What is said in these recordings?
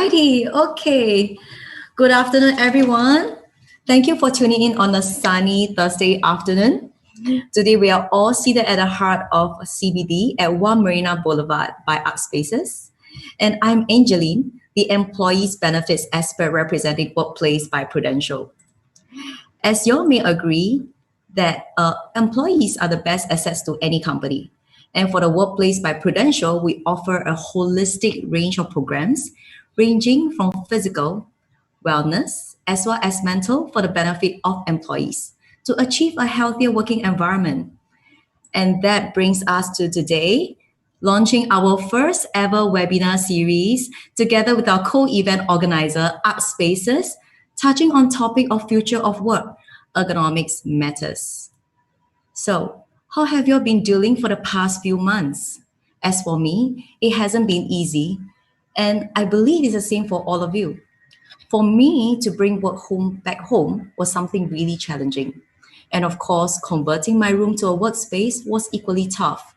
Alrighty, okay. Good afternoon, everyone. Thank you for tuning in on a sunny Thursday afternoon. Today, we are all seated at the heart of CBD at One Marina Boulevard by Arcc Spaces. And I'm Angeline, the Employees Benefits Expert representing Workplace by Prudential. As you all may agree that employees are the best assets to any company. And for the Workplace by Prudential, we offer a holistic range of programs ranging from physical, wellness, as well as mental for the benefit of employees to achieve a healthier working environment. And that brings us to today, launching our first ever webinar series together with our co-event organizer, Arcc Spaces, touching on topic of future of work, ergonomics matters. So, how have you been doing for the past few months? As for me, it hasn't been easy, and I believe it's the same for all of you. For me to bring work home back home was something really challenging. And of course, converting my room to a workspace was equally tough.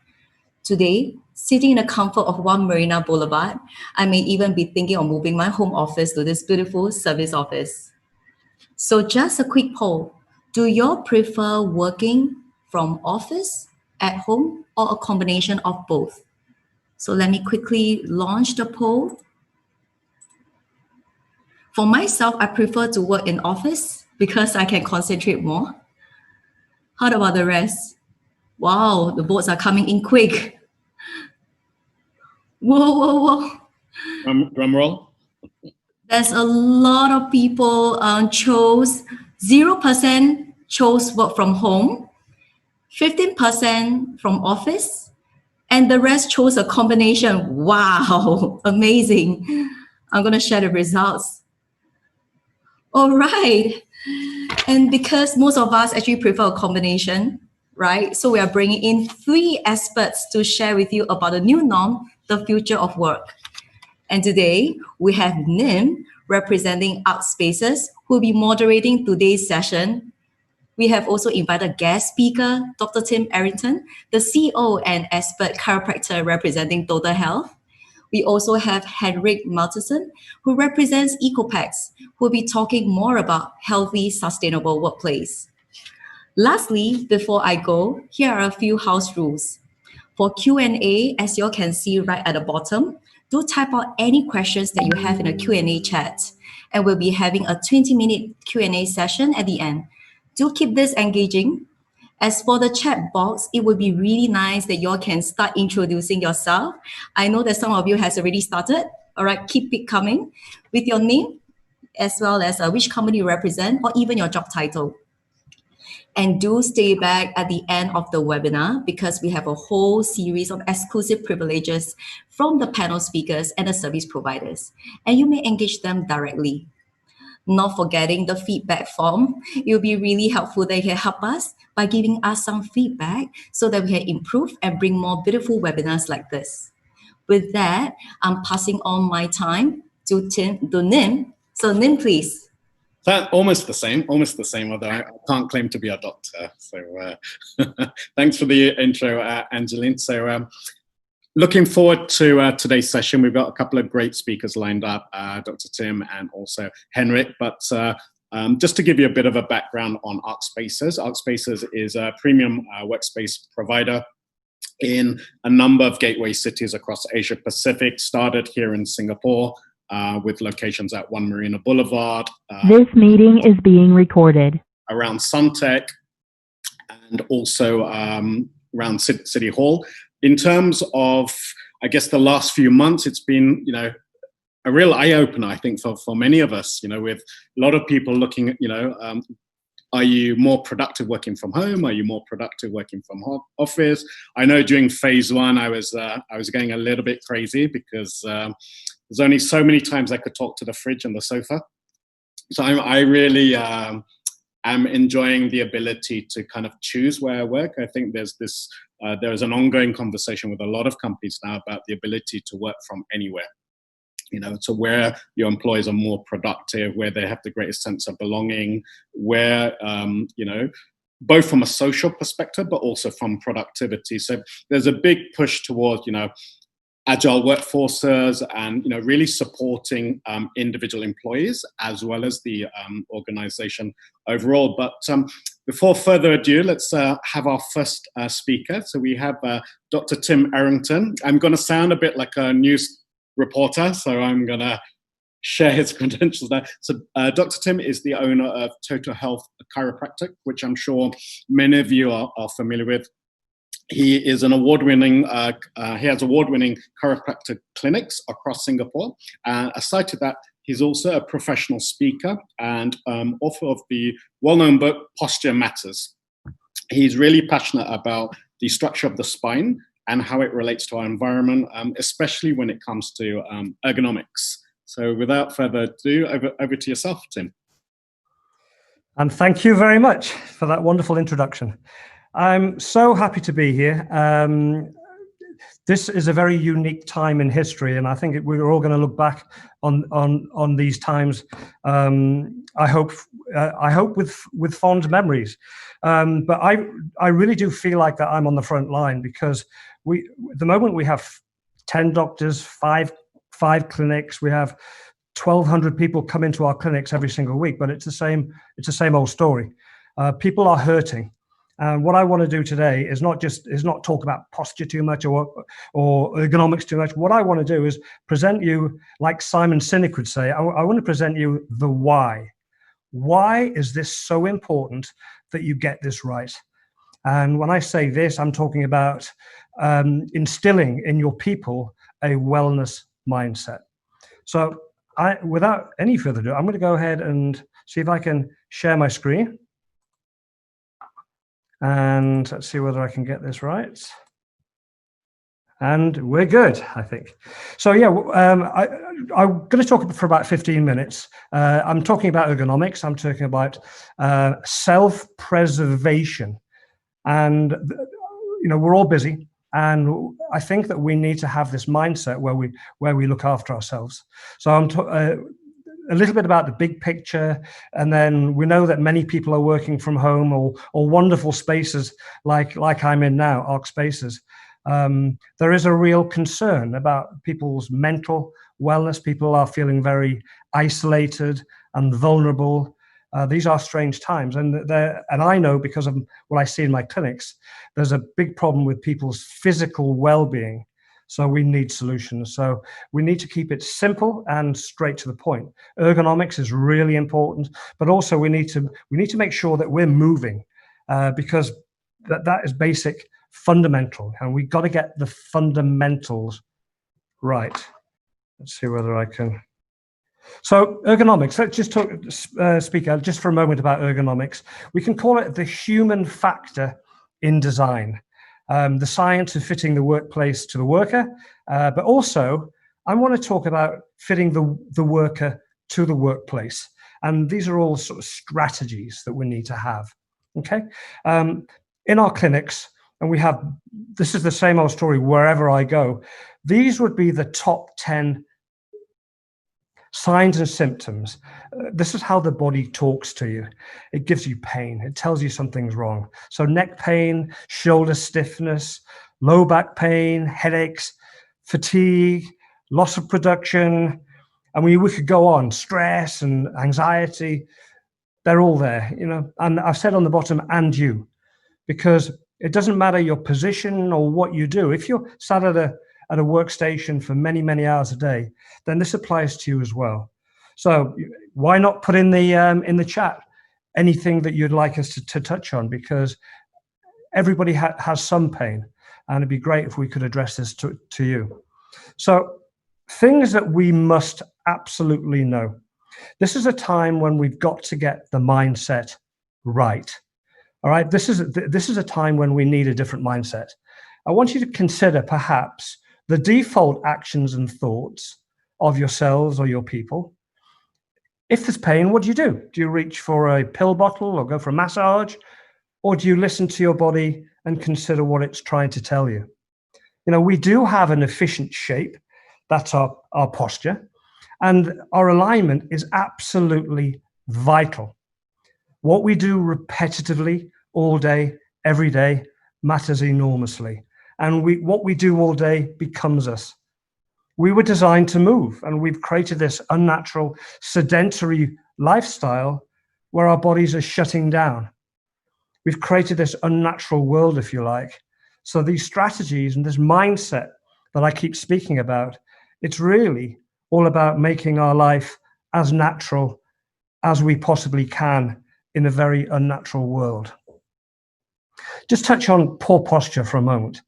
Today, sitting in the comfort of One Marina Boulevard, I may even be thinking of moving my home office to this beautiful service office. So just a quick poll. Do you all prefer working from office, at home, or a combination of both? So let me quickly launch the poll. For myself, I prefer to work in office because I can concentrate more. How about the rest? Wow, the votes are coming in quick. Whoa. Drum roll. There's a lot of people chose, 0% chose work from home, 15% from office, and the rest chose a combination. Wow, amazing. I'm going to share the results. All right. And because most of us actually prefer a combination, right? So we are bringing in 3 experts to share with you about the new norm, the future of work. And today we have Nim representing Arcc Spaces who will be moderating today's session. We have also invited guest speaker, Dr. Tim Errington, the CEO and expert chiropractor representing Total Health. We also have Henrik Meltesen, who represents EcoPex, who will be talking more about healthy, sustainable workplace. Lastly, before I go, here are a few house rules. For Q&A, as you all can see right at the bottom, do type out any questions that you have in the Q&A chat. And we'll be having a 20-minute Q&A session at the end. Do keep this engaging. As for the chat box, it would be really nice that you all can start introducing yourself. I know that some of you has already started. All right, keep it coming with your name, as well as which company you represent, or even your job title. And do stay back at the end of the webinar because we have a whole series of exclusive privileges from the panel speakers and the service providers. And you may engage them directly. Not forgetting the feedback form. It will be really helpful that you can help us by giving us some feedback so that we can improve and bring more beautiful webinars like this. With that, I'm passing on my time to Nim. So Nim, please. Almost the same, although I can't claim to be a doctor. So thanks for the intro, Angeline. So looking forward to today's session. We've got a couple of great speakers lined up, Dr. Tim and also Henrik. But just to give you a bit of a background on Arcc Spaces. Arcc Spaces is a premium workspace provider in a number of gateway cities across Asia Pacific, started here in Singapore, with locations at One Marina Boulevard. This meeting is being recorded. Around Suntec and also around City Hall. In terms of, I guess, the last few months, it's been, a real eye-opener, I think, for many of us, with a lot of people looking at, are you more productive working from home? Are you more productive working from office? I know during phase 1, I was going a little bit crazy because there's only so many times I could talk to the fridge and the sofa. So I really am enjoying the ability to kind of choose where I work. I think there's an ongoing conversation with a lot of companies now about the ability to work from anywhere. To where your employees are more productive, where they have the greatest sense of belonging, where, both from a social perspective, but also from productivity. So there's a big push towards, agile workforces and really supporting individual employees as well as the organization overall. But before further ado, let's have our first speaker. So we have Dr. Tim Errington. I'm going to sound a bit like a news reporter, so I'm going to share his credentials there. So Dr. Tim is the owner of Total Health Chiropractic, which I'm sure many of you are familiar with. He is an award-winning. He has award-winning chiropractic clinics across Singapore. Aside to that, he's also a professional speaker and author of the well-known book Posture Matters. He's really passionate about the structure of the spine and how it relates to our environment, especially when it comes to ergonomics. So, without further ado, over to yourself, Tim. And thank you very much for that wonderful introduction. I'm so happy to be here. This is a very unique time in history, and I think we're all going to look back on these times. I hope with fond memories. But I really do feel like that I'm on the front line, because at the moment we have 10 doctors, five clinics. We have 1,200 people come into our clinics every single week, but it's the same old story. People are hurting. And what I want to do today is not talk about posture too much or ergonomics too much. What I want to do is present you, like Simon Sinek would say, I want to present you the why. Why is this so important that you get this right? And when I say this, I'm talking about instilling in your people a wellness mindset. So without any further ado, I'm going to go ahead and see if I can share my screen. And let's see whether I can get this right. And we're good, I think. So yeah, I'm going to talk for about 15 minutes. I'm talking about ergonomics. I'm talking about self-preservation. And, we're all busy. And I think that we need to have this mindset where we look after ourselves. So I'm a little bit about the big picture, and then we know that many people are working from home or wonderful spaces like I'm in now, Arcc Spaces. There is a real concern about people's mental wellness. People are feeling very isolated and vulnerable. These are strange times, and I know, because of what I see in my clinics, there's a big problem with people's physical well-being. So we need solutions. So we need to keep it simple and straight to the point. Ergonomics is really important, but also we need to make sure that we're moving, because that is basic, fundamental, and we've got to get the fundamentals right. Let's see whether I can. So ergonomics, let's just speak just for a moment about ergonomics. We can call it the human factor in design. The science of fitting the workplace to the worker, but also I want to talk about fitting the worker to the workplace. And these are all sort of strategies that we need to have, okay? In our clinics, and this is the same old story wherever I go, these would be the top 10 signs and symptoms. This is how the body talks to you. It gives you pain. It tells you something's wrong. So neck pain, shoulder stiffness, low back pain, headaches, fatigue, loss of production. And we could go on, stress and anxiety. They're all there, and I've said on the bottom, and you, because it doesn't matter your position or what you do. If you're sat at a workstation for many, many hours a day, then this applies to you as well. So why not put in the chat anything that you'd like us to touch on, because everybody has some pain, and it'd be great if we could address this to you. So things that we must absolutely know. This is a time when we've got to get the mindset right. All right, this is a time when we need a different mindset. I want you to consider perhaps the default actions and thoughts of yourselves or your people. If there's pain, what do? Do you reach for a pill bottle or go for a massage? Or do you listen to your body and consider what it's trying to tell you? We do have an efficient shape. That's our posture. And our alignment is absolutely vital. What we do repetitively all day, every day, matters enormously. And what we do all day becomes us. We were designed to move, and we've created this unnatural, sedentary lifestyle where our bodies are shutting down. We've created this unnatural world, if you like. So these strategies and this mindset that I keep speaking about, it's really all about making our life as natural as we possibly can in a very unnatural world. Just touch on poor posture for a moment.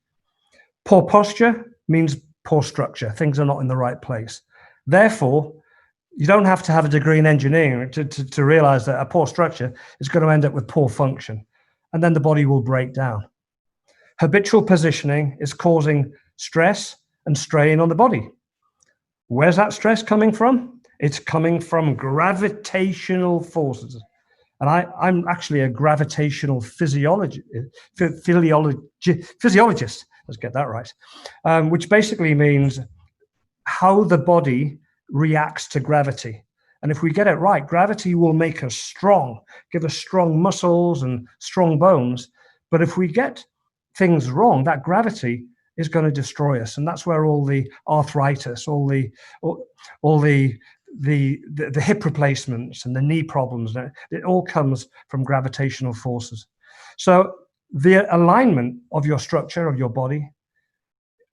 Poor posture means poor structure. Things are not in the right place. Therefore, you don't have to have a degree in engineering to realize that a poor structure is going to end up with poor function, and then the body will break down. Habitual positioning is causing stress and strain on the body. Where's that stress coming from? It's coming from gravitational forces. And I'm actually a gravitational physiologist. Let's get that right. Which basically means how the body reacts to gravity. And if we get it right, gravity will make us strong, give us strong muscles and strong bones. But if we get things wrong, that gravity is going to destroy us. And that's where all the arthritis, all the hip replacements and the knee problems, it all comes from gravitational forces. So the alignment of your structure, of your body,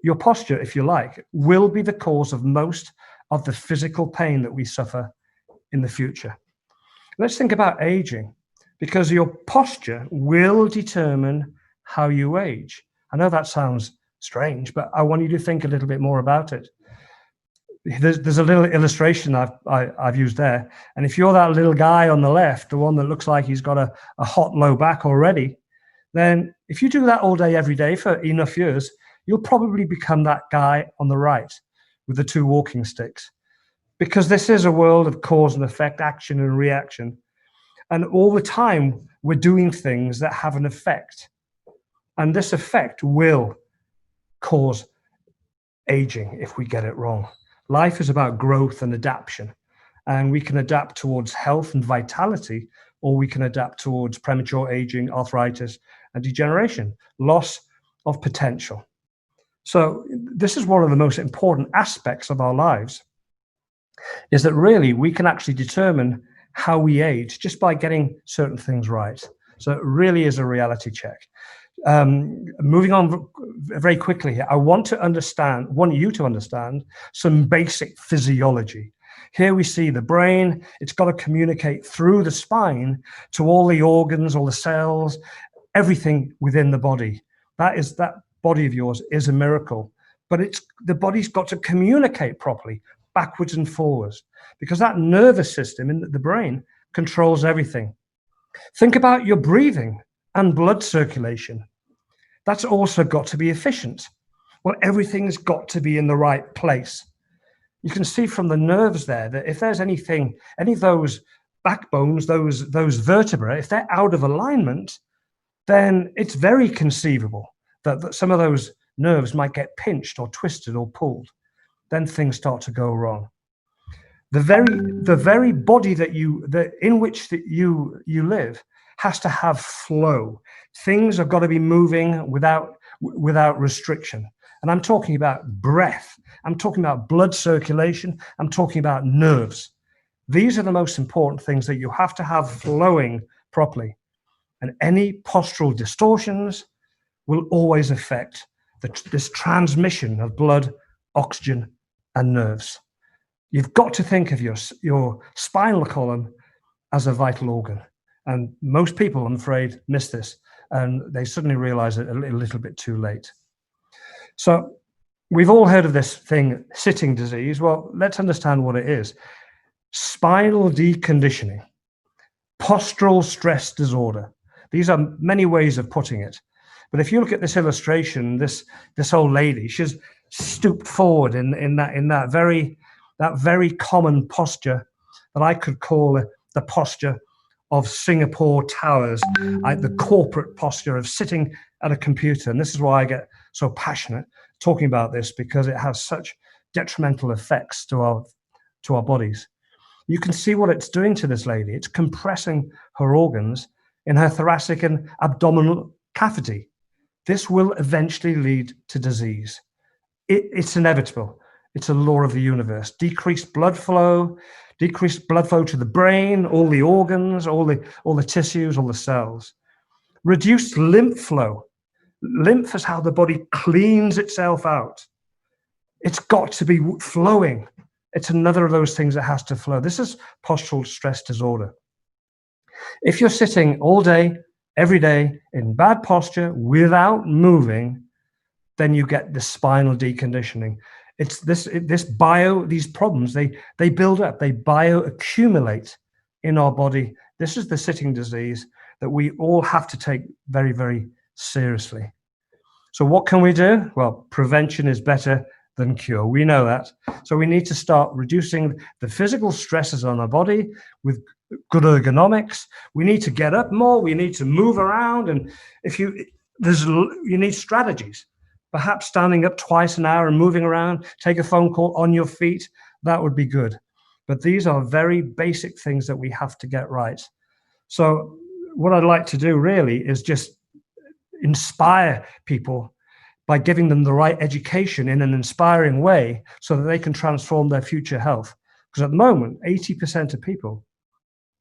your posture, if you like, will be the cause of most of the physical pain that we suffer in the future. Let's think about aging, because your posture will determine how you age. I know that sounds strange, but I want you to think a little bit more about it. There's a little illustration I've used there. And if you're that little guy on the left, the one that looks like he's got a hot low back already, then if you do that all day, every day for enough years, you'll probably become that guy on the right with the two walking sticks. Because this is a world of cause and effect, action and reaction. And all the time, we're doing things that have an effect. And this effect will cause aging if we get it wrong. Life is about growth and adaptation. And we can adapt towards health and vitality, or we can adapt towards premature aging, arthritis, and degeneration, loss of potential. So this is one of the most important aspects of our lives, is that really we can actually determine how we age just by getting certain things right. So it really is a reality check. Moving on very quickly here, I want you to understand some basic physiology. Here we see the brain. It's got to communicate through the spine to all the organs, all the cells, everything within the body. That body of yours is a miracle, but the body's got to communicate properly, backwards and forwards, because that nervous system in the brain controls everything. Think about your breathing and blood circulation. That's also got to be efficient. Well, everything's got to be in the right place. You can see from the nerves there that if there's any of those backbones, those vertebrae, if they're out of alignment, then it's very conceivable that some of those nerves might get pinched or twisted or pulled. Then things start to go wrong. The very body in which you live has to have flow. Things have got to be moving without restriction. And I'm talking about breath. I'm talking about blood circulation. I'm talking about nerves. These are the most important things that you have to have flowing properly. And any postural distortions will always affect this transmission of blood, oxygen, and nerves. You've got to think of your spinal column as a vital organ. And most people, I'm afraid, miss this. And they suddenly realize it a little bit too late. So we've all heard of this thing, sitting disease. Well, let's understand what it is. Spinal deconditioning, postural stress disorder. These are many ways of putting it. But if you look at this illustration, this old lady, she's stooped forward in that very common posture that I could call the posture of Singapore Towers, the corporate posture of sitting at a computer. And this is why I get so passionate talking about this, because it has such detrimental effects to our bodies. You can see what it's doing to this lady. It's compressing her organs in her thoracic and abdominal cavity. This will eventually lead to disease. It's inevitable. It's a law of the universe. Decreased blood flow to the brain, all the organs, all the tissues, all the cells. Reduced lymph flow. Lymph is how the body cleans itself out. It's got to be flowing. It's another of those things that has to flow. This is postural stress disorder. If you're sitting all day, every day, in bad posture, without moving, then you get the spinal deconditioning. It's these problems, they build up, they bioaccumulate in our body. This is the sitting disease that we all have to take very, very seriously. So what can we do? Well, prevention is better than cure. We know that. So we need to start reducing the physical stresses on our body with good ergonomics. We need to get up more. We need to move around. And you need strategies. Perhaps standing up twice an hour and moving around, take a phone call on your feet. That would be good. But these are very basic things that we have to get right. So what I'd like to do really is just inspire people by giving them the right education in an inspiring way so that they can transform their future health. Because at the moment, 80% of people,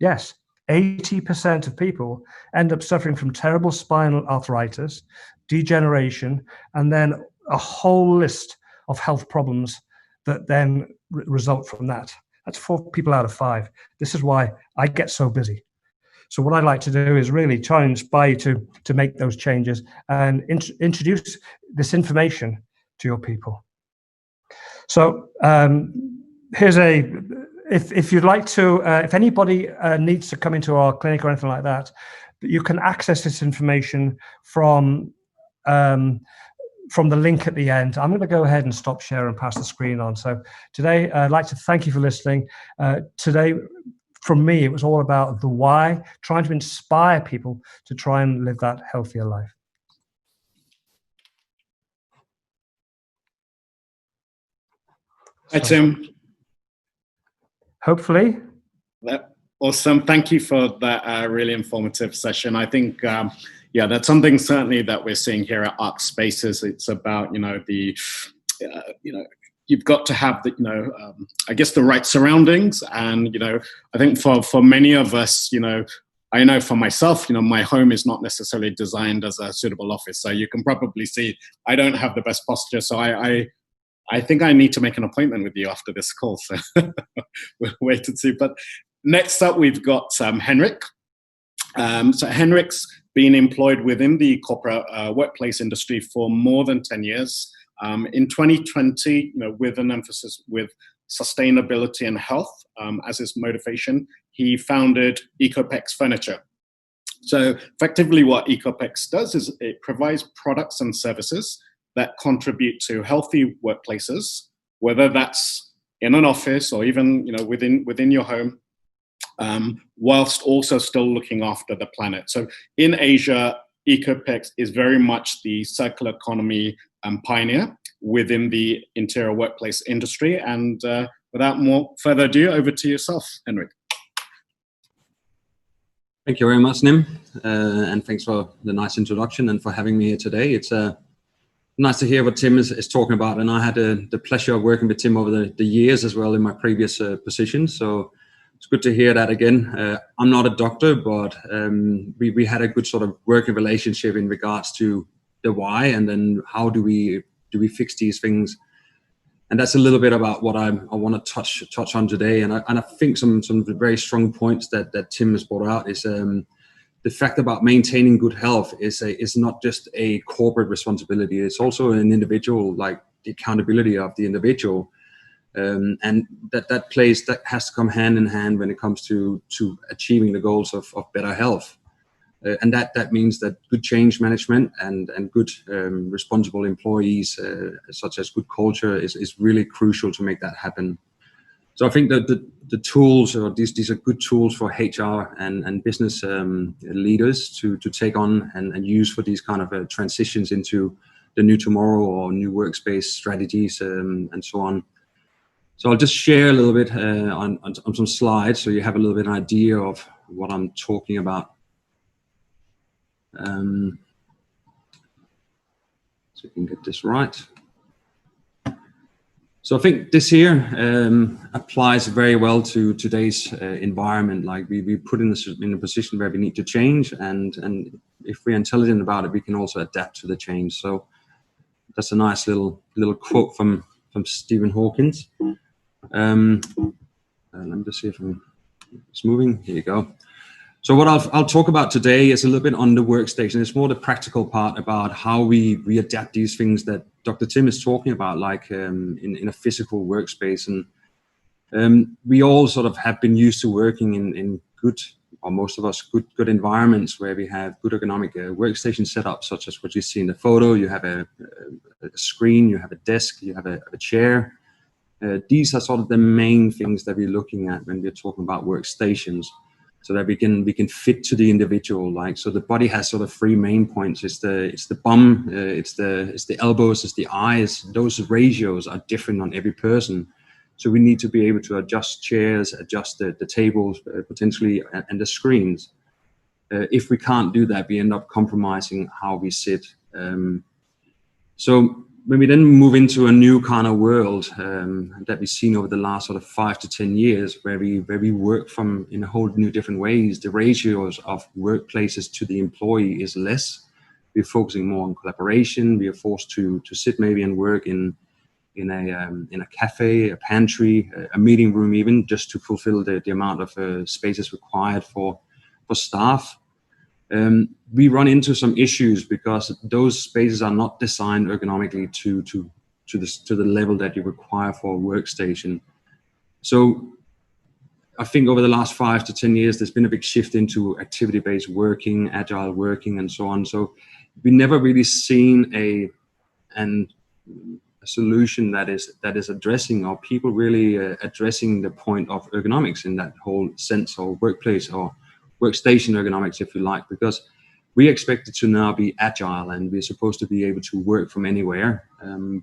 yes, 80% of people end up suffering from terrible spinal arthritis, degeneration, and then a whole list of health problems that then result from that. That's 4 people out of 5. This is why I get so busy. So what I'd like to do is really try and inspire you to make those changes and introduce this information to your people. So here's if you'd like to, if anybody needs to come into our clinic or anything like that, you can access this information from the link at the end. I'm going to go ahead and stop share and pass the screen on. So today, I'd like to thank you for listening. Today, from me, it was all about the why, trying to inspire people to try and live that healthier life. Hi, Tim. Hopefully. Awesome. Thank you for that really informative session. I think, that's something certainly that we're seeing here at Arcc Spaces. It's about, you've got to have the, I guess the right surroundings. And, I think for many of us, I know for myself, my home is not necessarily designed as a suitable office. So you can probably see I don't have the best posture. So I think I need to make an appointment with you after this call. So we'll wait and see. But next up, we've got Henrik. So Henrik's been employed within the corporate workplace industry for more than 10 years. In 2020, with an emphasis with sustainability and health as his motivation, he founded EcoPex Furniture. So effectively what EcoPex does is it provides products and services that contribute to healthy workplaces, whether that's in an office or even within your home, whilst also still looking after the planet. So in Asia, EcoPex is very much the circular economy pioneer within the interior workplace industry. And without more further ado, over to yourself, Henrik. Thank you very much, Nim, and thanks for the nice introduction and for having me here today. It's nice to hear what Tim is talking about, and I had the pleasure of working with Tim over the years as well in my previous position. So it's good to hear that again. I'm not a doctor, but we had a good sort of working relationship in regards to the why, and then how do we fix these things. And that's a little bit about what I want to touch on today. And I think some very strong points that Tim has brought out is the fact about maintaining good health is not just a corporate responsibility. It's also an individual, like the accountability of the individual. And that has to come hand in hand when it comes to achieving the goals of better health. And that means that good change management and good responsible employees, such as good culture, is really crucial to make that happen. So I think that the tools, or these are good tools for HR and business leaders to take on and use for these kind of transitions into the new tomorrow or new workspace strategies and so on. So I'll just share a little bit on some slides so you have a little bit of an idea of what I'm talking about. So we can get this right. So I think this here applies very well to today's environment. Like we put in a position where we need to change, and if we're intelligent about it, we can also adapt to the change. So that's a nice little quote from Stephen Hawking. Let me just see if it's moving. Here you go. So what I'll talk about today is a little bit on the workstation. It's more the practical part about how we adapt these things that Dr. Tim is talking about, like in a physical workspace. And we all sort of have been used to working in good, or most of us, good environments where we have good ergonomic workstation setups, such as what you see in the photo. You have a screen, you have a desk, you have a chair. These are sort of the main things that we're looking at when we're talking about workstations, so that we can fit to the individual. Like, so the body has sort of three main points. It's the bum, it's the elbows, it's the eyes. Those ratios are different on every person. So we need to be able to adjust chairs, adjust the tables potentially, and the screens. If we can't do that, we end up compromising how we sit. So when we then move into a new kind of world that we've seen over the last sort of 5 to 10 years, where we work from in a whole new different ways, the ratios of workplaces to the employee is less. We're focusing more on collaboration. We are forced to sit maybe and work in a cafe, a pantry, a meeting room, even just to fulfill the amount of spaces required for staff. We run into some issues because those spaces are not designed ergonomically to the level that you require for a workstation. So I think over the last 5 to 10 years, there's been a big shift into activity-based working, agile working, and so on. So we never really seen a solution that is addressing, or people really addressing the point of ergonomics in that whole sense, or workplace or workstation ergonomics, if you like, because we expect it to now be agile and we're supposed to be able to work from anywhere,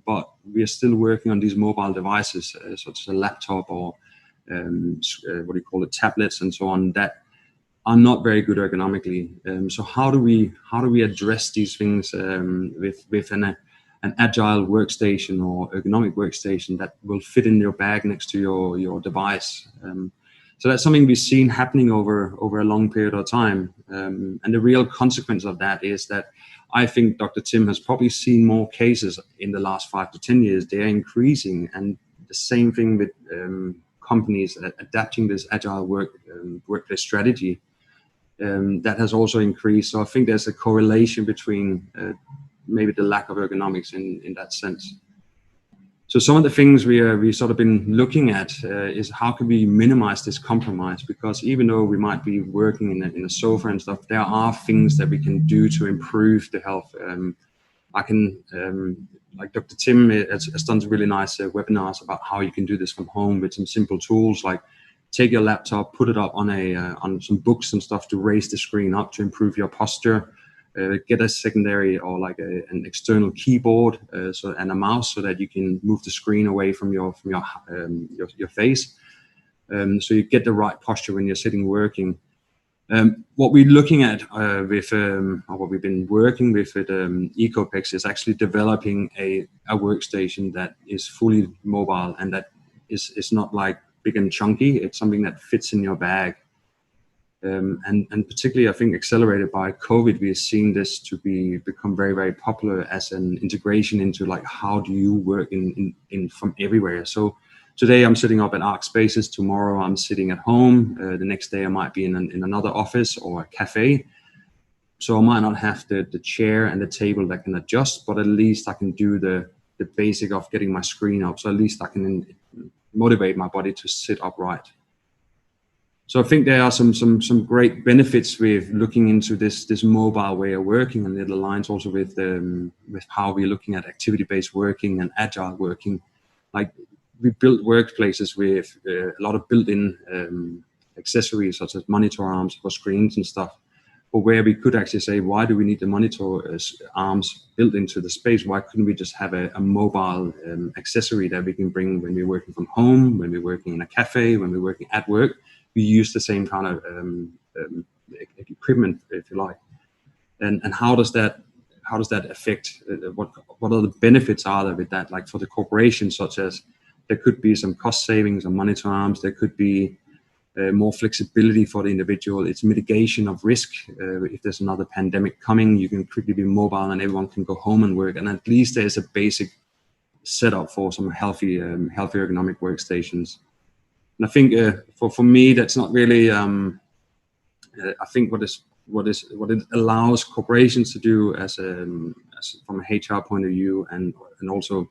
but we are still working on these mobile devices, such as a laptop or tablets and so on, that are not very good ergonomically. So how do we address these things with an agile workstation or ergonomic workstation that will fit in your bag next to your device? So that's something we've seen happening over a long period of time. And the real consequence of that is that I think Dr. Tim has probably seen more cases in the last 5 to 10 years. They're increasing, and the same thing with companies adapting this agile workplace strategy. That has also increased. So I think there's a correlation between maybe the lack of ergonomics in that sense. So some of the things we've sort of been looking at is how can we minimize this compromise? Because even though we might be working in a sofa and stuff, there are things that we can do to improve the health. I can, like Dr. Tim has done some really nice webinars about how you can do this from home with some simple tools, like take your laptop, put it up on some books and stuff to raise the screen up to improve your posture. Get a secondary or like an external keyboard and a mouse, so that you can move the screen away from your face, so you get the right posture when you're sitting working. What we're looking at or what we've been working with EcoPex is actually developing a workstation that is fully mobile and that is not like big and chunky. It's something that fits in your bag. And particularly, I think, accelerated by COVID, we are seeing this to become very, very popular as an integration into like how do you work in from everywhere. So today I'm sitting up at Arcc Spaces. Tomorrow I'm sitting at home. The next day I might be in another office or a cafe. So I might not have the chair and the table that can adjust, but at least I can do the basic of getting my screen up. So at least I can motivate my body to sit upright. So I think there are some great benefits with looking into this mobile way of working, and it aligns also with how we're looking at activity-based working and agile working. Like, we built workplaces with a lot of built-in accessories such as monitor arms for screens and stuff, but where we could actually say, why do we need the monitor arms built into the space? Why couldn't we just have a mobile accessory that we can bring when we're working from home, when we're working in a cafe, when we're working at work? We use the same kind of equipment, if you like. And how does that affect what are the benefits are there with that? Like for the corporations, such as there could be some cost savings on monitor arms. There could be more flexibility for the individual. It's mitigation of risk. If there's another pandemic coming, you can quickly be mobile and everyone can go home and work. And at least there's a basic setup for some healthy ergonomic workstations. And I think for me, that's not really. I think what it allows corporations to do as from a HR point of view and also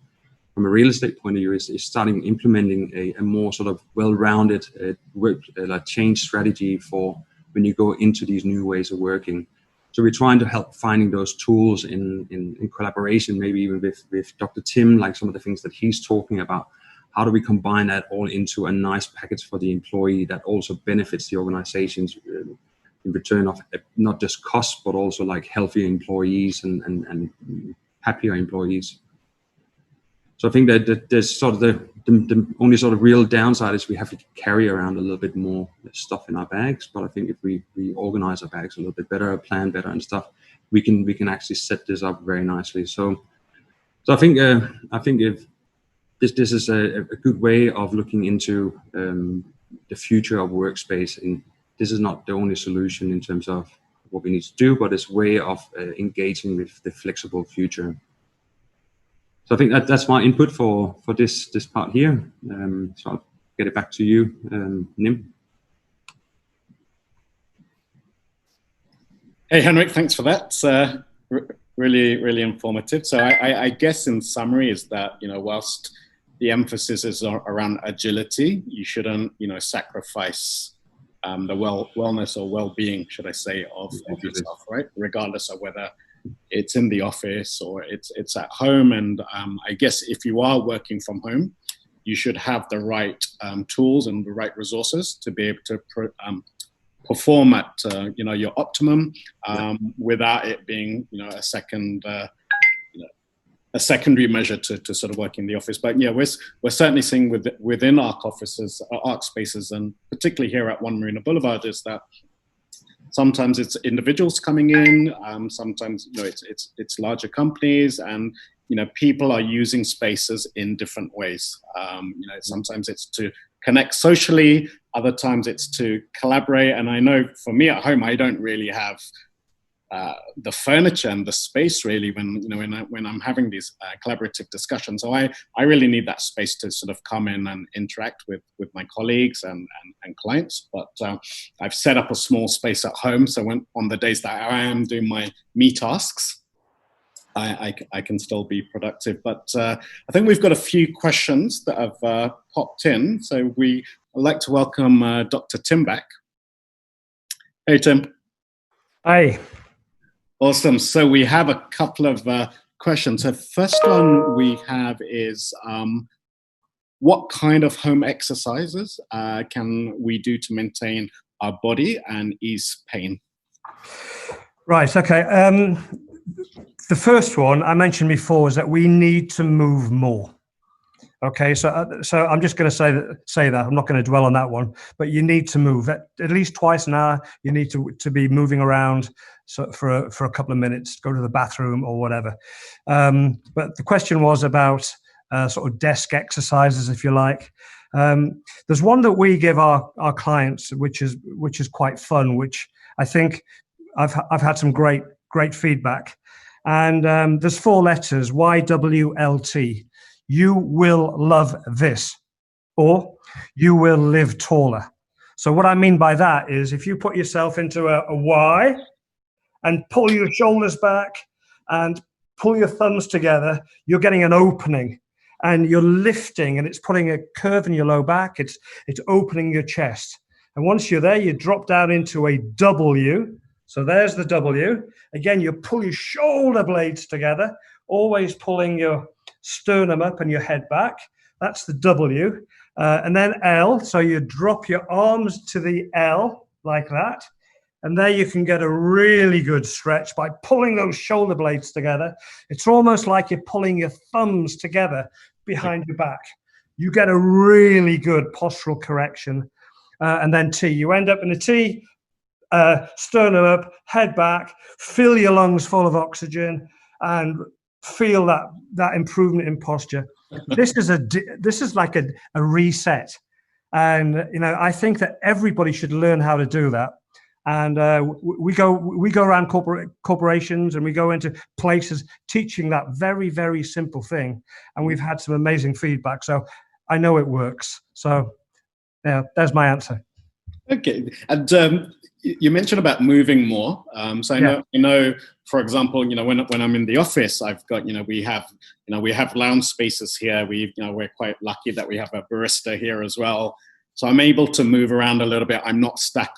from a real estate point of view is starting implementing a more sort of well-rounded work change strategy for when you go into these new ways of working. So we're trying to help finding those tools in collaboration, maybe even with Dr. Tim, like some of the things that he's talking about. How do we combine that all into a nice package for the employee that also benefits the organizations in return of not just costs, but also like healthier employees and happier employees. So I think that there's sort of the only sort of real downside is we have to carry around a little bit more stuff in our bags. But I think if we organize our bags a little bit better, plan better and stuff, we can actually set this up very nicely. So I think if this is a good way of looking into the future of workspace. And this is not the only solution in terms of what we need to do, but it's a way of engaging with the flexible future. So I think that's my input for this part here. So I'll get it back to you, Nim. Hey, Henrik, thanks for that. Really, really informative. So I guess in summary is that, whilst the emphasis is around agility, you shouldn't, sacrifice the wellness or well-being, should I say, of yourself, right? Regardless of whether it's in the office or it's at home. And I guess if you are working from home, you should have the right tools and the right resources to be able to perform at your optimum without it being a secondary measure to sort of work in the office. But yeah, we're certainly seeing within Arcc offices, Arcc Spaces, and particularly here at One Marina Boulevard, is that sometimes it's individuals coming in, sometimes it's larger companies, and people are using spaces in different ways. Sometimes it's to connect socially, other times it's to collaborate. And I know for me at home, I don't really have the furniture and the space really when I'm having these collaborative discussions. So I really need that space to sort of come in and interact with my colleagues and clients. But I've set up a small space at home, so when on the days that I am doing my me tasks, I can still be productive. But I think we've got a few questions that have popped in. So I'd like to welcome Dr. Tim back. Hey, Tim. Hi. Awesome. So we have a couple of questions. So first one we have is, what kind of home exercises can we do to maintain our body and ease pain? Right. Okay. The first one I mentioned before is that we need to move more. Okay, so I'm just going to say that I'm not going to dwell on that one, but you need to move at least twice an hour. You need to be moving around for a couple of minutes, go to the bathroom or whatever. But the question was about sort of desk exercises, if you like. There's one that we give our clients, which is quite fun, which I think I've had some great feedback. And there's 4 letters, YWLT. You will love this, or you will live taller. So what I mean by that is if you put yourself into a Y and pull your shoulders back and pull your thumbs together, you're getting an opening and you're lifting, and it's putting a curve in your low back. It's opening your chest. And once you're there, you drop down into a W. So there's the W. Again, you pull your shoulder blades together, always pulling your sternum up and your head back. That's the W. And then L. So you drop your arms to the L like that. And there you can get a really good stretch by pulling those shoulder blades together. It's almost like you're pulling your thumbs together behind your back. You get a really good postural correction. And then T. You end up in a T, sternum up, head back, fill your lungs full of oxygen, and feel that improvement in posture. this is like a reset. And, you know, I think that everybody should learn how to do that. And we go around corporations and we go into places teaching that very, very simple thing. And we've had some amazing feedback. So I know it works. So yeah, there's my answer. Okay. And you mentioned about moving more. So I know, for example, you know, when I'm in the office, I've got, you know, we have lounge spaces here. We're quite lucky that we have a barista here as well. So I'm able to move around a little bit. I'm not stuck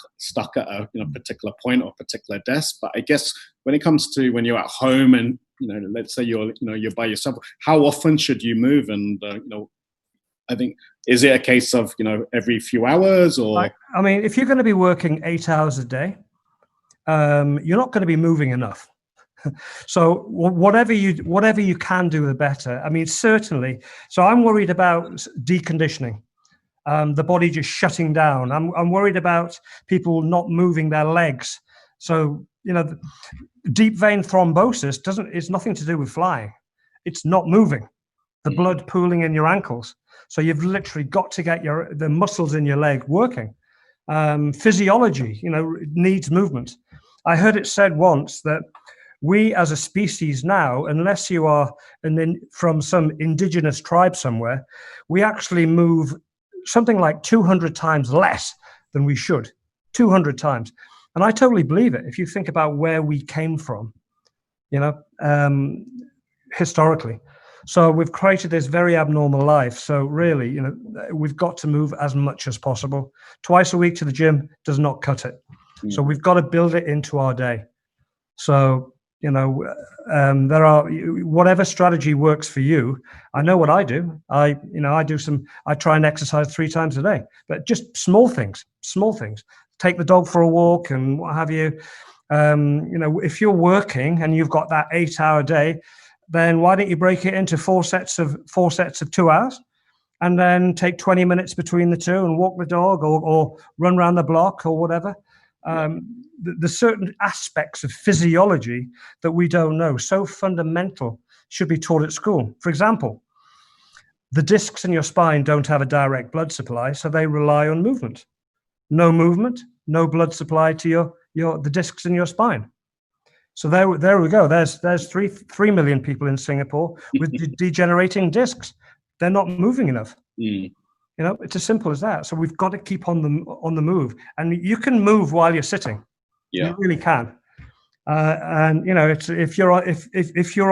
at a particular point or particular desk. But I guess when it comes to when you're at home and, you know, let's say you're by yourself, how often should you move? And I think, is it a case of, you know, every few hours or? I mean, if you're going to be working 8 hours a day, you're not going to be moving enough. So whatever you can do, the better. I mean, certainly. So I'm worried about deconditioning. The body just shutting down. I'm worried about people not moving their legs. So, you know, deep vein thrombosis it's nothing to do with flying. It's not moving. The blood pooling in your ankles. So you've literally got to get the muscles in your leg working. Physiology, you know, needs movement. I heard it said once that we as a species now, unless you are from some indigenous tribe somewhere, we actually move something like 200 times less than we should, 200 times. And I totally believe it. If you think about where we came from, you know, historically. So we've created this very abnormal life. So really, you know, we've got to move as much as possible. Twice a week to the gym does not cut it. So we've got to build it into our day. So, you know, there are whatever strategy works for you. I know what I do. I try and exercise 3 times a day, but just small things. Take the dog for a walk and what have you. You know, if you're working and you've got that 8-hour day, then why don't you break it into 4 sets of 2 hours, and then take 20 minutes between the 2 and walk the dog or run around the block or whatever. There's certain aspects of physiology that we don't know, so fundamental, should be taught at school. For example, the discs in your spine don't have a direct blood supply, so they rely on movement. No movement, no blood supply to the discs in your spine. So there we go. There's 3 million people in Singapore with degenerating discs. They're not moving enough. You know, it's as simple as that. So we've got to keep on the move, and you can move while you're sitting. Yeah, you really can. And you know, if you're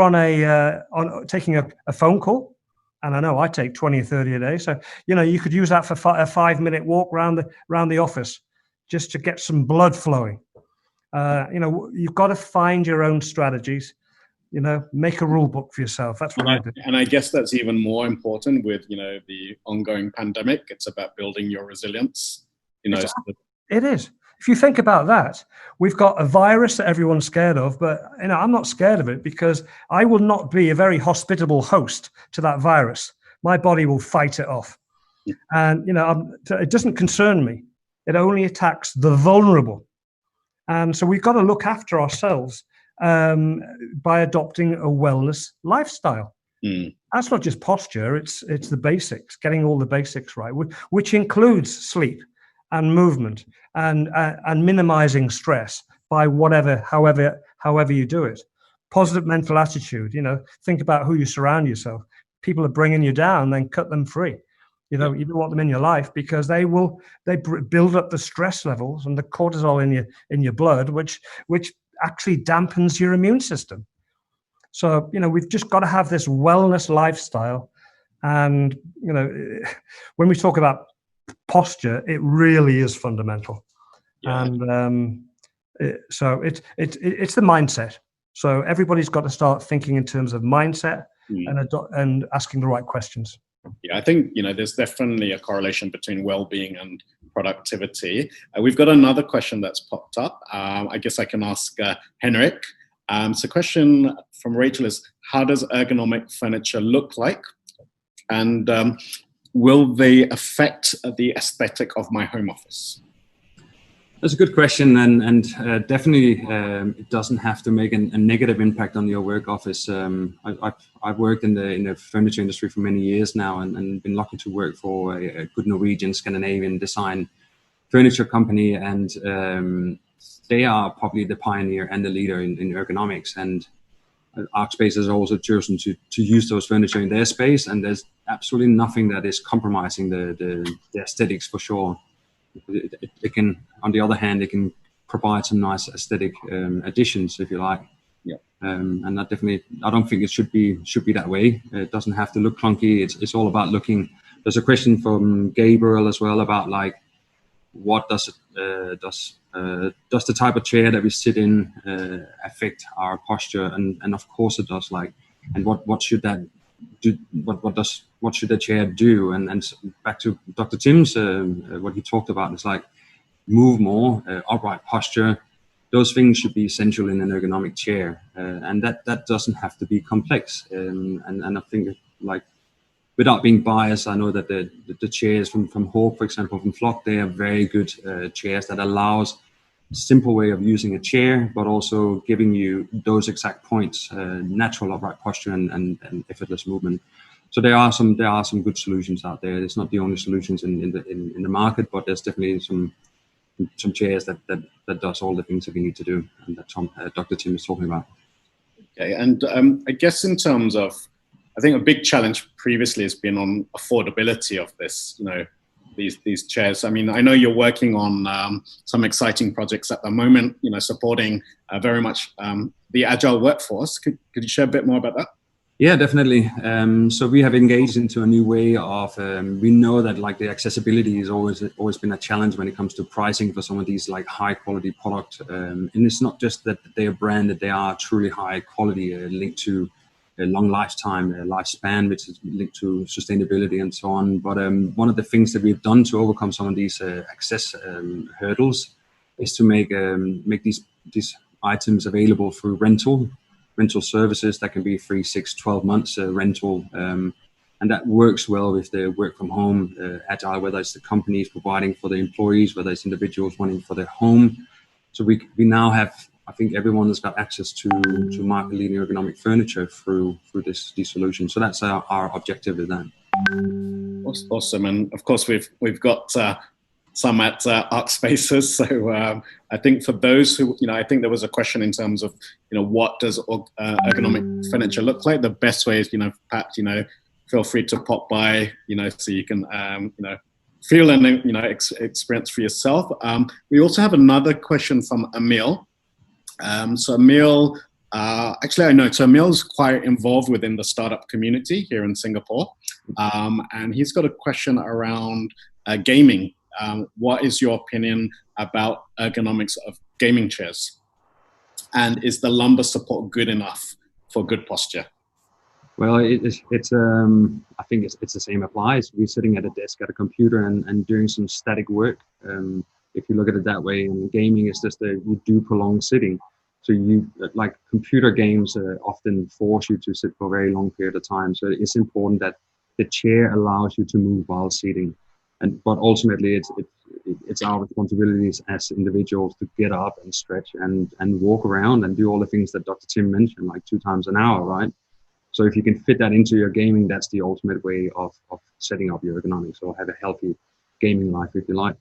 on taking a phone call, and I know I take 20 or 30 a day, so you know you could use that for a 5-minute walk around the office, just to get some blood flowing. You know, you've got to find your own strategies. You know, make a rule book for yourself. That's what I do. And I guess that's even more important with, you know, the ongoing pandemic. It's about building your resilience. You know, it is. If you think about that, we've got a virus that everyone's scared of, but you know, I'm not scared of it because I will not be a very hospitable host to that virus. My body will fight it off, and you know, it doesn't concern me. It only attacks the vulnerable, and so we've got to look after ourselves by adopting a wellness lifestyle. That's not just posture; it's the basics, getting all the basics right, which includes sleep and movement and minimizing stress by however you do it. Positive mental attitude. You know, think about who you surround yourself. People are bringing you down, then cut them free. You know, you don't want them in your life because they build up the stress levels and the cortisol in your blood, which actually dampens your immune system. So, you know, we've just got to have this wellness lifestyle. And, you know, when we talk about posture, it really is fundamental. And so it's the mindset. So everybody's got to start thinking in terms of mindset and asking the right questions. Yeah, I think, you know, there's definitely a correlation between well-being and productivity. We've got another question that's popped up. I guess I can ask Henrik. So question from Rachel is, how does ergonomic furniture look like? And will they affect the aesthetic of my home office? That's a good question, and definitely it doesn't have to make a negative impact on your work office. I've worked in the furniture industry for many years now, and been lucky to work for a good Norwegian Scandinavian design furniture company, and they are probably the pioneer and the leader in ergonomics. And Arcc Spaces has also chosen to use those furniture in their space, and there's absolutely nothing that is compromising the aesthetics for sure. It can, on the other hand, it can provide some nice aesthetic additions, if you like. Yeah. And I don't think it should be that way. It doesn't have to look clunky. It's all about looking. There's a question from Gabriel as well about like, what does the type of chair that we sit in affect our posture? And of course it does. Like, and what should that do? What should the chair do? And back to Dr. Tim's what he talked about is like move more, upright posture. Those things should be essential in an ergonomic chair, and that doesn't have to be complex. And I think, like, without being biased, I know that the chairs from Hawk, for example, from Flock, they are very good chairs that allows a simple way of using a chair, but also giving you those exact points, natural upright posture and effortless movement. So there are some good solutions out there. It's not the only solutions in the market, but there's definitely some chairs that does all the things that we need to do, and that Dr. Tim is talking about. Okay, and I guess in terms of, I think a big challenge previously has been on affordability of this, these chairs. I mean, I know you're working on some exciting projects at the moment, supporting very much the agile workforce. Could you share a bit more about that? Yeah, definitely. So we have engaged into a new way of, we know that like the accessibility has always been a challenge when it comes to pricing for some of these like high quality product. And it's not just that they are branded, they are truly high quality, linked to a long lifespan, which is linked to sustainability and so on. But one of the things that we've done to overcome some of these access hurdles is to make these items available through rental services that can be 3, 6, 12 months rental. And that works well with the work from home agile, whether it's the companies providing for the employees, whether it's individuals wanting for their home. So we now have, I think everyone has got access to market leading ergonomic furniture through these solutions. So that's our objective with that. Awesome. And of course we've got some at Arcc Spaces. So I think for those who, I think there was a question in terms of, what does ergonomic furniture look like? The best way is, perhaps, feel free to pop by, so you can, feel and, experience for yourself. We also have another question from Emil. So Emil, actually I know, so Emil's quite involved within the startup community here in Singapore. And he's got a question around gaming. What is your opinion about ergonomics of gaming chairs? And is the lumbar support good enough for good posture? Well, it's I think it's the same applies. We're sitting at a desk at a computer and doing some static work. If you look at it that way, and gaming is just you do prolonged sitting. So you, like computer games often force you to sit for a very long period of time. So it's important that the chair allows you to move while sitting. But ultimately, it's our responsibilities as individuals to get up and stretch and walk around and do all the things that Dr. Tim mentioned, like 2 times an hour, right? So if you can fit that into your gaming, that's the ultimate way of setting up your ergonomics, or have a healthy gaming life, if you like.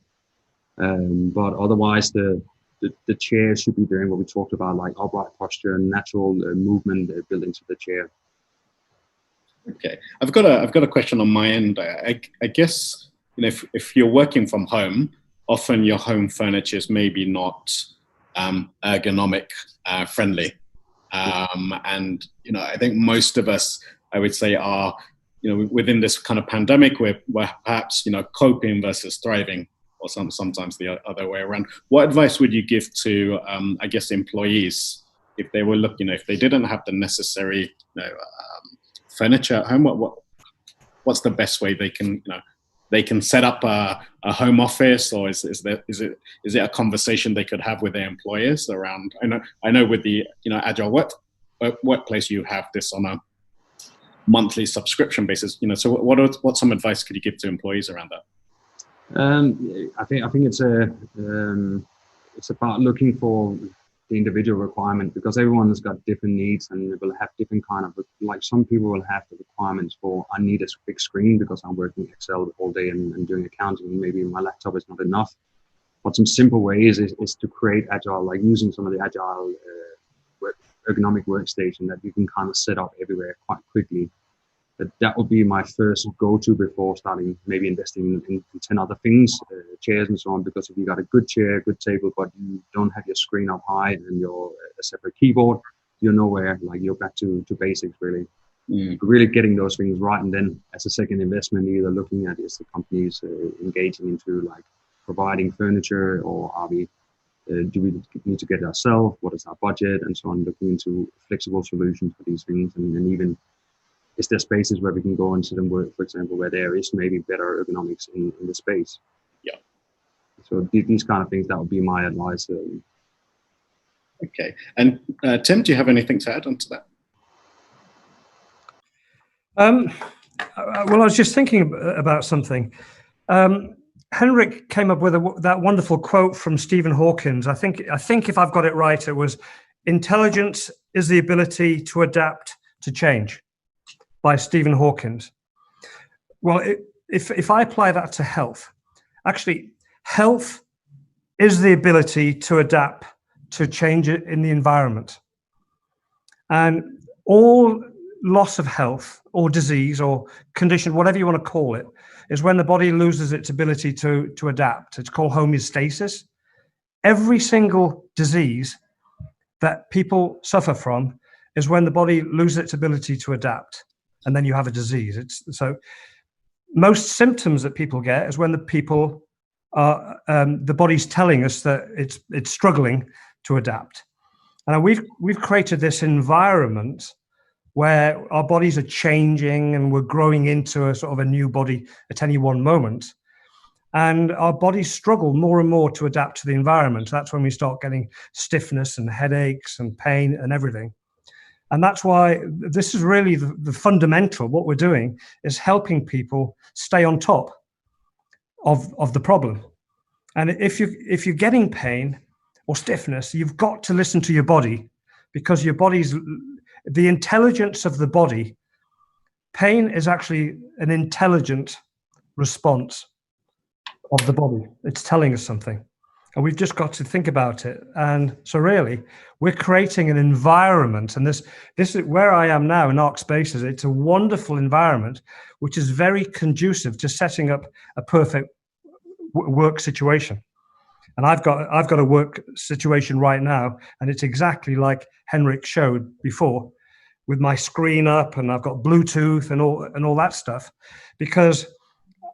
But otherwise, the chair should be doing what we talked about, like upright posture and natural movement built into the chair. Okay, I've got a question on my end. I guess, if you're working from home, often your home furniture is maybe not ergonomic friendly. And, I think most of us, I would say, are, within this kind of pandemic, we're perhaps, coping versus thriving, or sometimes the other way around. What advice would you give to, I guess, employees if they were looking, if they didn't have the necessary, furniture at home? What's the best way they can set up a home office, or is it a conversation they could have with their employers around? I know with the agile workplace, you have this on a monthly subscription basis. So what some advice could you give to employees around that? I think it's it's about looking for the individual requirement, because everyone has got different needs and will have different kind of, like some people will have the requirements for, I need a big screen because I'm working Excel all day and doing accounting, and maybe my laptop is not enough. But some simple ways is to create agile, like using some of the agile ergonomic workstation that you can kind of set up everywhere quite quickly. That would be my first go-to before starting maybe investing in 10 other things, chairs and so on, because if you got a good chair, good table, but you don't have your screen up high and your a separate keyboard, you're nowhere. Like, you're back to basics, really. Really getting those things right. And then as a second investment, either looking at is the companies engaging into like providing furniture, or are we do we need to get it ourselves? What is our budget? And so on, looking into flexible solutions for these things, and even is there spaces where we can go and sit and work, for example, where there is maybe better ergonomics in the space? Yeah. So these kind of things, that would be my advice. Okay. And Tim, do you have anything to add on to that? Well, I was just thinking about something. Henrik came up with that wonderful quote from Stephen Hawking. I think if I've got it right, it was, "Intelligence is the ability to adapt to change," by Stephen Hawking. Well, if I apply that to health, actually, health is the ability to adapt to change in the environment. And all loss of health or disease or condition, whatever you want to call it, is when the body loses its ability to adapt. It's called homeostasis. Every single disease that people suffer from is when the body loses its ability to adapt, and then you have a disease. So most symptoms that people get is when the people are the body's telling us that it's struggling to adapt. And we've created this environment where our bodies are changing and we're growing into a sort of a new body at any one moment. And our bodies struggle more and more to adapt to the environment. That's when we start getting stiffness and headaches and pain and everything. And that's why this is really the fundamental. What we're doing is helping people stay on top of the problem. And if you're getting pain or stiffness, you've got to listen to your body, because your body's the intelligence of the body. Pain is actually an intelligent response of the body. It's telling us something, and we've just got to think about it. And so really, we're creating an environment, and this is where I am now in Arcc Spaces. It's a wonderful environment, which is very conducive to setting up a perfect work situation. And I've got a work situation right now, and it's exactly like Henrik showed before, with my screen up, and I've got Bluetooth and all that stuff, because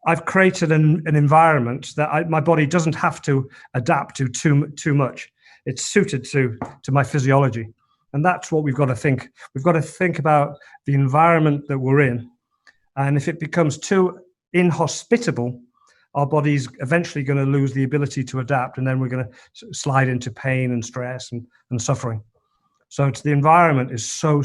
I've created an environment that my body doesn't have to adapt to too much. It's suited to my physiology, and that's what we've got to think. We've got to think about the environment that we're in, and if it becomes too inhospitable, our body's eventually going to lose the ability to adapt, and then we're going to slide into pain and stress and suffering. So the environment is so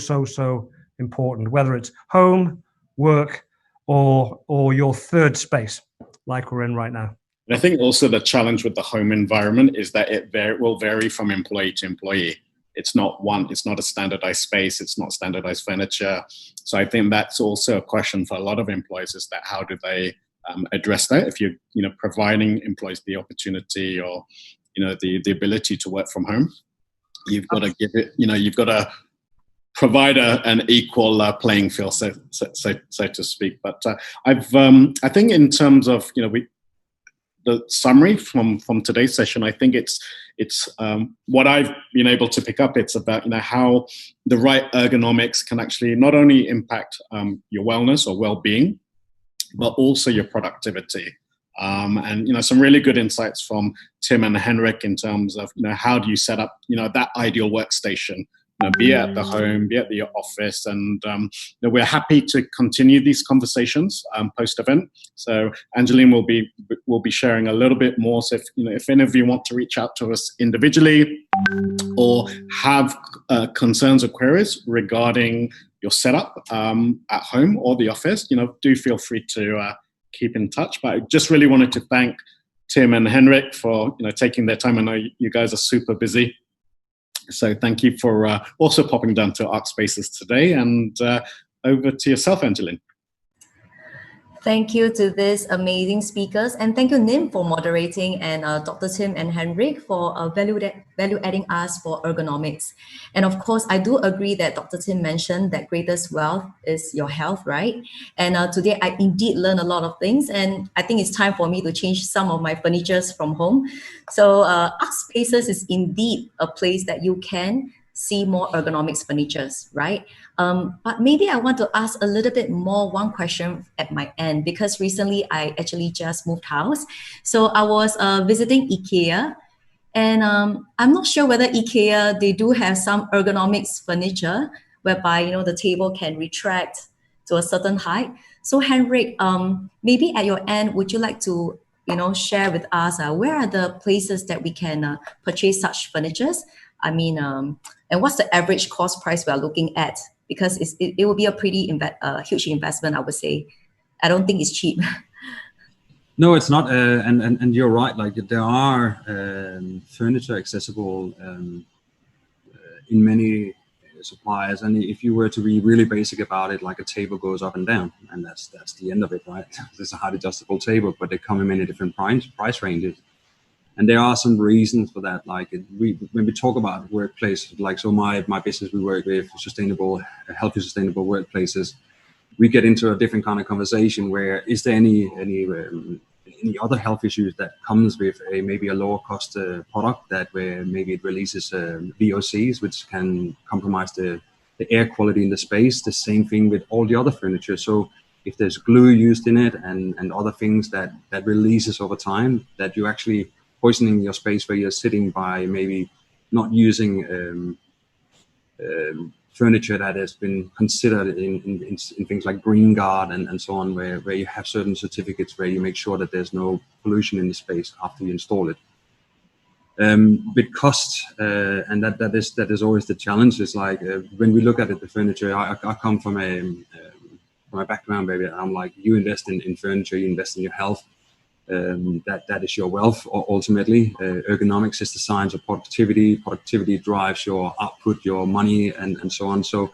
important, whether it's home, work, or your third space like we're in right now. And I think also the challenge with the home environment is that it will vary from employee to employee. It's not a standardized space, it's not standardized furniture. So I think that's also a question for a lot of employees, is that how do they address that? If you're providing employees the opportunity or the ability to work from home, you've got to give it, you've got to provide an equal playing field, so to speak. But I think in terms of the summary from today's session, I think it's what I've been able to pick up. It's about how the right ergonomics can actually not only impact your wellness or well-being, but also your productivity. And some really good insights from Tim and Henrik in terms of how do you set up that ideal workstation, be it at the home, be it at the office, and we're happy to continue these conversations post event. So Angeline will be sharing a little bit more. So if any of you want to reach out to us individually or have concerns or queries regarding your setup at home or the office, do feel free to keep in touch. But I just really wanted to thank Tim and Henrik for taking their time. I know you guys are super busy. So thank you for also popping down to Arcc Spaces today. And over to yourself, Angeline. Thank you to these amazing speakers, and thank you, Nim, for moderating, and Dr. Tim and Henrik for value adding us for ergonomics. And of course, I do agree that Dr. Tim mentioned that greatest wealth is your health, right? And today I indeed learned a lot of things, and I think it's time for me to change some of my furnitures from home. So Arcc Spaces is indeed a place that you can see more ergonomics furnitures, right? But maybe I want to ask a little bit more, one question at my end, because recently I actually just moved house. So I was visiting IKEA, and I'm not sure whether IKEA, they do have some ergonomics furniture whereby, the table can retract to a certain height. So Henrik, maybe at your end, would you like to, share with us where are the places that we can purchase such furnitures? I mean, and what's the average cost price we are looking at? Because it will be a pretty huge investment, I would say. I don't think it's cheap. No, it's not. And you're right. Like there are furniture accessible in many suppliers. And if you were to be really basic about it, like a table goes up and down, and that's the end of it, right? It's a height adjustable table, but they come in many different price ranges. And there are some reasons for that. Like when we talk about workplace, like so my business, we work with healthy, sustainable workplaces. We get into a different kind of conversation where is there any other health issues that comes with maybe a lower cost product where maybe it releases VOCs, which can compromise the air quality in the space. The same thing with all the other furniture. So if there's glue used in it and other things that releases over time, that you actually poisoning your space where you're sitting by maybe not using furniture that has been considered in things like Green Guard and so on, where you have certain certificates where you make sure that there's no pollution in the space after you install it. With cost, and that is always the challenge. Is like when we look at it, the furniture. I come from a background where I'm like, you invest in furniture, you invest in your health. That is your wealth ultimately. Ergonomics is the science of productivity. Productivity drives your output, your money, and so on. So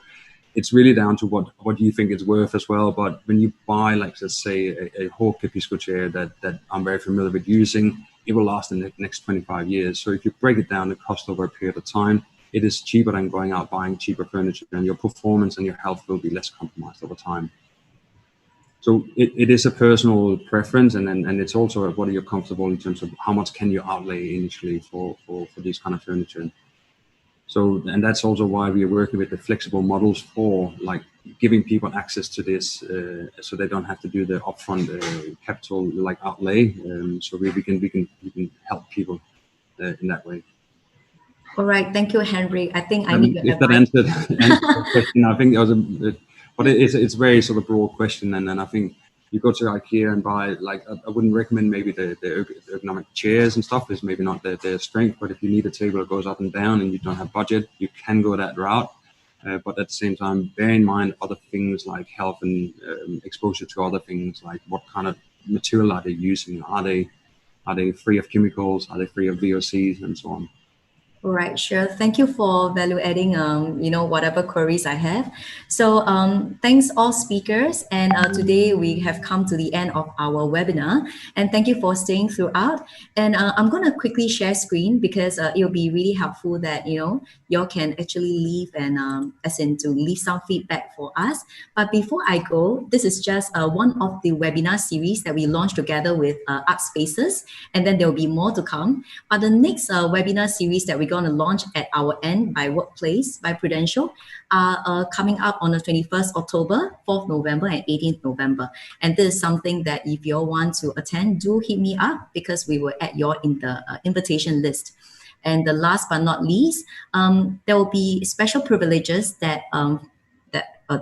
it's really down to what do you think it's worth as well. But when you buy, like let's say a Arcc Pisco chair that I'm very familiar with using, it will last in the next 25 years. So if you break it down, the cost over a period of time, it is cheaper than going out buying cheaper furniture, and your performance and your health will be less compromised over time. So it is a personal preference, and it's also what are you comfortable in terms of how much can you outlay initially for these kind of furniture. So, and that's also why we are working with the flexible models for like giving people access to this, so they don't have to do the upfront capital like outlay. So we can help people in that way. All right, thank you, Henrik. I think I need your if that answered the question. I think it was but it's very sort of broad question, and then I think you go to IKEA and buy, like I wouldn't recommend maybe the ergonomic chairs and stuff is maybe not their strength, but if you need a table that goes up and down and you don't have budget, you can go that route. But at the same time, bear in mind other things like health and exposure to other things, like what kind of material are they using? Are they free of chemicals? Are they free of VOCs and so on? All right, sure. Thank you for value adding, whatever queries I have. So thanks all speakers. And today we have come to the end of our webinar. And thank you for staying throughout. And I'm going to quickly share screen because it'll be really helpful that, y'all can actually leave and to leave some feedback for us. But before I go, this is just one of the webinar series that we launched together with Arcc Spaces. And then there will be more to come. But the next webinar series that we're going to launch at our end by Workplace, by Prudential, are coming up on the 21st October, 4th November, and 18th November. And this is something that if you all want to attend, do hit me up because we will add you in the invitation list. And the last but not least, there will be special privileges that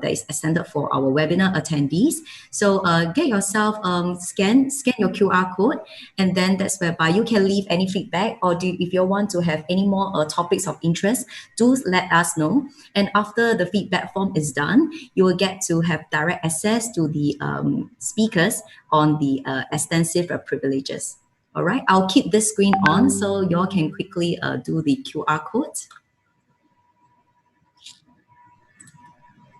is extended for our webinar attendees. So get yourself, scan your QR code, and then that's whereby you can leave any feedback, or if you want to have any more topics of interest, do let us know. And after the feedback form is done, you will get to have direct access to the speakers on the extensive privileges. All right, I'll keep this screen on so y'all can quickly do the QR code.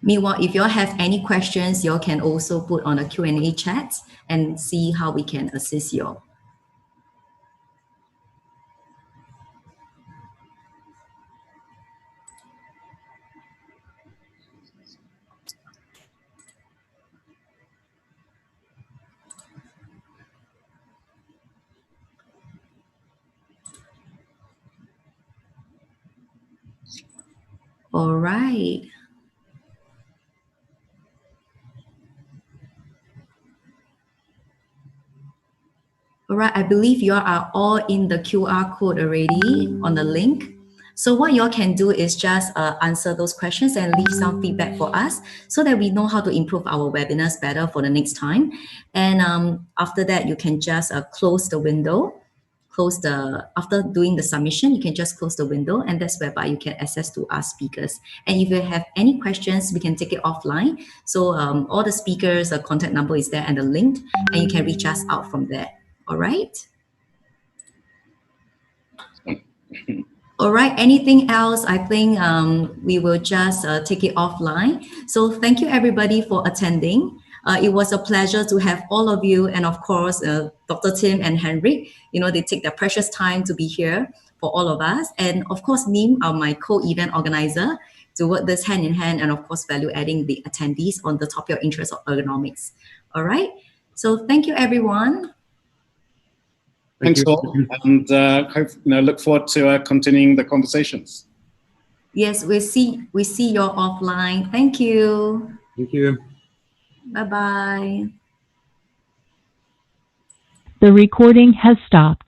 Meanwhile, if y'all have any questions, y'all can also put on a Q&A chat and see how we can assist y'all. All right. All right, I believe you are all in the QR code already on the link. So what y'all can do is just answer those questions and leave some feedback for us so that we know how to improve our webinars better for the next time. And after that, you can just close the window. After doing the submission, you can just close the window, and that's whereby you can access to our speakers. And if you have any questions, we can take it offline. So all the speakers' contact number is there and the link, and you can reach us out from there. All right. All right. Anything else? I think we will just take it offline. So thank you everybody for attending. It was a pleasure to have all of you, and of course, Dr. Tim and Henrik. You know, they take their precious time to be here for all of us. And of course, Nim, my co-event organizer, to work this hand in hand, and of course, value adding the attendees on the topic of interest of ergonomics. All right. So thank you, everyone. Thanks all, and hope, look forward to continuing the conversations. Yes, we see you offline. Thank you. Thank you. Bye-bye. The recording has stopped.